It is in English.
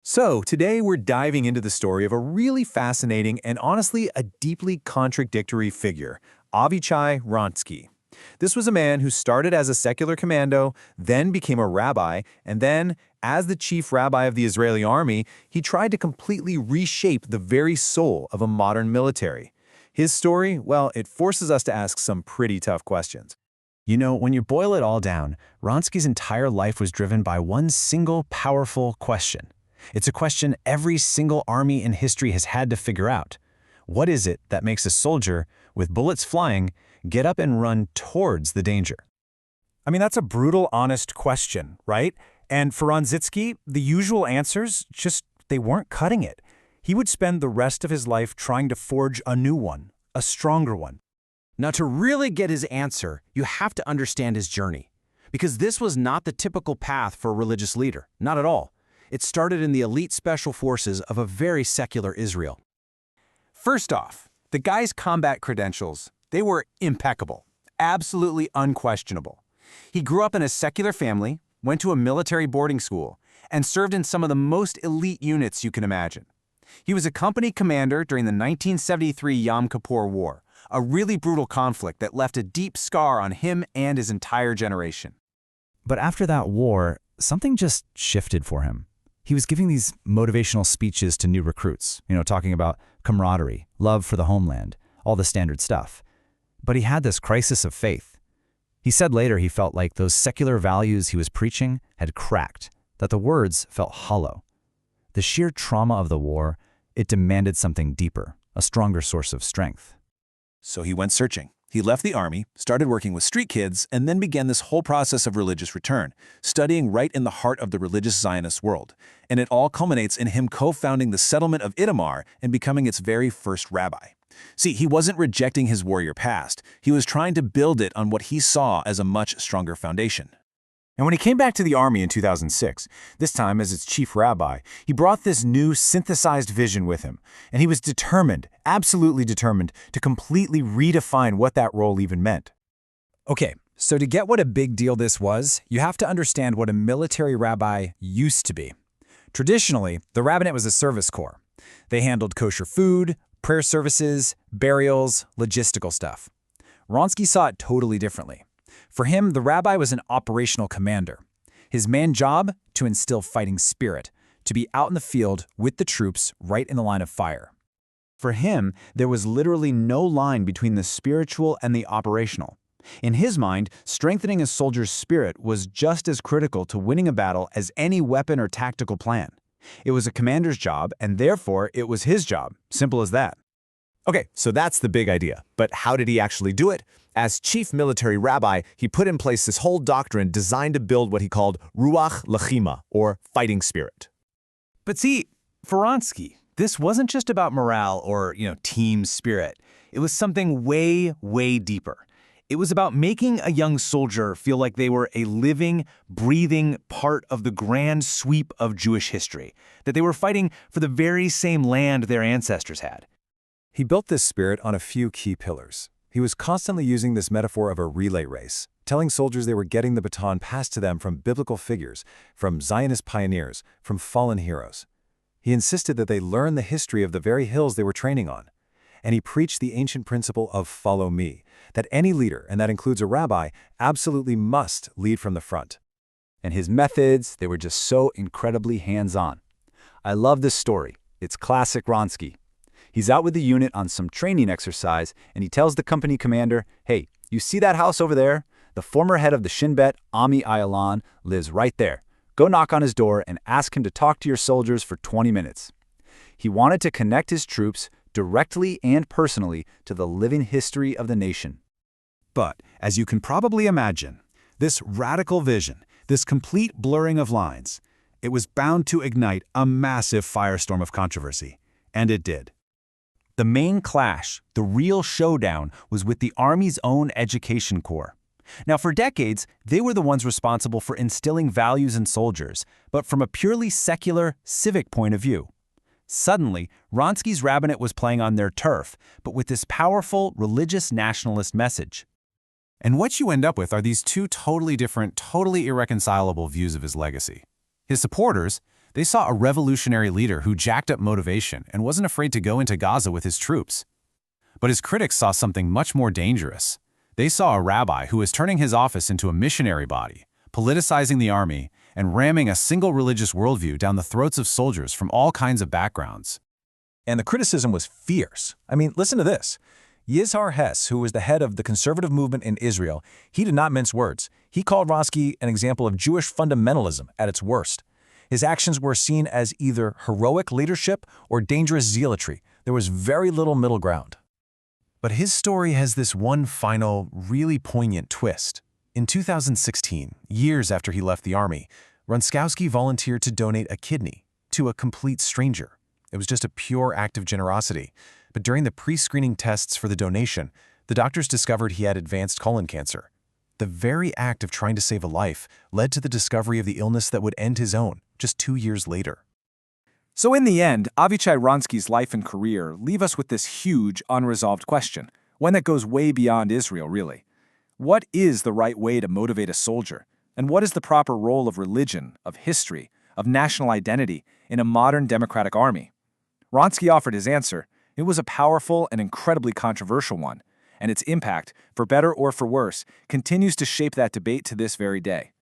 So, today we're diving into the story of a really fascinating and honestly a deeply contradictory figure, Avichai Ronsky. This was a man who started as a secular commando, then became a rabbi, and then, as the chief rabbi of the Israeli army, he tried to completely reshape the very soul of a modern military. His story, well, it forces us to ask some pretty tough questions. When you boil it all down, Ronsky's entire life was driven by one single powerful question. It's a question every single army in history has had to figure out. What is it that makes a soldier, with bullets flying, get up and run towards the danger? That's a brutal, honest question, right? And for Ronzitsky, the usual answers they weren't cutting it. He would spend the rest of his life trying to forge a new one, a stronger one. Now, to really get his answer, you have to understand his journey. Because this was not the typical path for a religious leader, not at all. It started in the elite special forces of a very secular Israel. First off, the guy's combat credentials, they were impeccable, absolutely unquestionable. He grew up in a secular family, went to a military boarding school, and served in some of the most elite units you can imagine. He was a company commander during the 1973 Yom Kippur War, a really brutal conflict that left a deep scar on him and his entire generation. But after that war, something just shifted for him. He was giving these motivational speeches to new recruits, talking about camaraderie, love for the homeland, all the standard stuff. But he had this crisis of faith. He said later he felt like those secular values he was preaching had cracked, that the words felt hollow. The sheer trauma of the war, it demanded something deeper, a stronger source of strength. So he went searching. He left the army, started working with street kids, and then began this whole process of religious return, studying right in the heart of the religious Zionist world. And it all culminates in him co-founding the settlement of Itamar and becoming its very first rabbi. See, he wasn't rejecting his warrior past. He was trying to build it on what he saw as a much stronger foundation. And when he came back to the army in 2006, this time as its chief rabbi, he brought this new synthesized vision with him. And he was determined, absolutely determined, to completely redefine what that role even meant. Okay, so to get what a big deal this was, you have to understand what a military rabbi used to be. Traditionally, the rabbinate was a service corps. They handled kosher food, prayer services, burials, logistical stuff. Ronsky saw it totally differently. For him, the rabbi was an operational commander. His main job, to instill fighting spirit, to be out in the field with the troops right in the line of fire. For him, there was literally no line between the spiritual and the operational. In his mind, strengthening a soldier's spirit was just as critical to winning a battle as any weapon or tactical plan. It was a commander's job, and therefore it was his job. Simple as that. Okay, so that's the big idea. But how did he actually do it? As chief military rabbi, he put in place this whole doctrine designed to build what he called Ruach Lechima, or fighting spirit. But see, for Ronsky, this wasn't just about morale or, team spirit. It was something way, way deeper. It was about making a young soldier feel like they were a living, breathing part of the grand sweep of Jewish history, that they were fighting for the very same land their ancestors had. He built this spirit on a few key pillars. He was constantly using this metaphor of a relay race, telling soldiers they were getting the baton passed to them from biblical figures, from Zionist pioneers, from fallen heroes. He insisted that they learn the history of the very hills they were training on. And he preached the ancient principle of follow me, that any leader, and that includes a rabbi, absolutely must lead from the front. And his methods, they were just so incredibly hands-on. I love this story. It's classic Ronsky. He's out with the unit on some training exercise, and he tells the company commander, hey, you see that house over there? The former head of the Shin Bet, Ami Ayalon, lives right there. Go knock on his door and ask him to talk to your soldiers for 20 minutes. He wanted to connect his troops directly and personally to the living history of the nation. But, as you can probably imagine, this radical vision, this complete blurring of lines, it was bound to ignite a massive firestorm of controversy. And it did. The main clash, the real showdown, was with the Army's own education corps. Now, for decades, they were the ones responsible for instilling values in soldiers, but from a purely secular, civic point of view. Suddenly, Ronsky's rabbinate was playing on their turf, but with this powerful religious nationalist message. And what you end up with are these two totally different, totally irreconcilable views of his legacy. His supporters, They saw a revolutionary leader who jacked up motivation and wasn't afraid to go into Gaza with his troops. But his critics saw something much more dangerous. They saw a rabbi who was turning his office into a missionary body, politicizing the army, and ramming a single religious worldview down the throats of soldiers from all kinds of backgrounds. And the criticism was fierce. I mean, listen to this. Yizhar Hess, who was the head of the conservative movement in Israel, he did not mince words. He called Ronsky an example of Jewish fundamentalism at its worst. His actions were seen as either heroic leadership or dangerous zealotry. There was very little middle ground. But his story has this one final, really poignant twist. In 2016, years after he left the army, Ronskowski volunteered to donate a kidney to a complete stranger. It was just a pure act of generosity. But during the pre-screening tests for the donation, the doctors discovered he had advanced colon cancer. The very act of trying to save a life led to the discovery of the illness that would end his own just 2 years later. So in the end, Avichai Ronsky's life and career leave us with this huge, unresolved question, one that goes way beyond Israel, really. What is the right way to motivate a soldier? And what is the proper role of religion, of history, of national identity in a modern democratic army? Ronsky offered his answer. It was a powerful and incredibly controversial one, and its impact, for better or for worse, continues to shape that debate to this very day.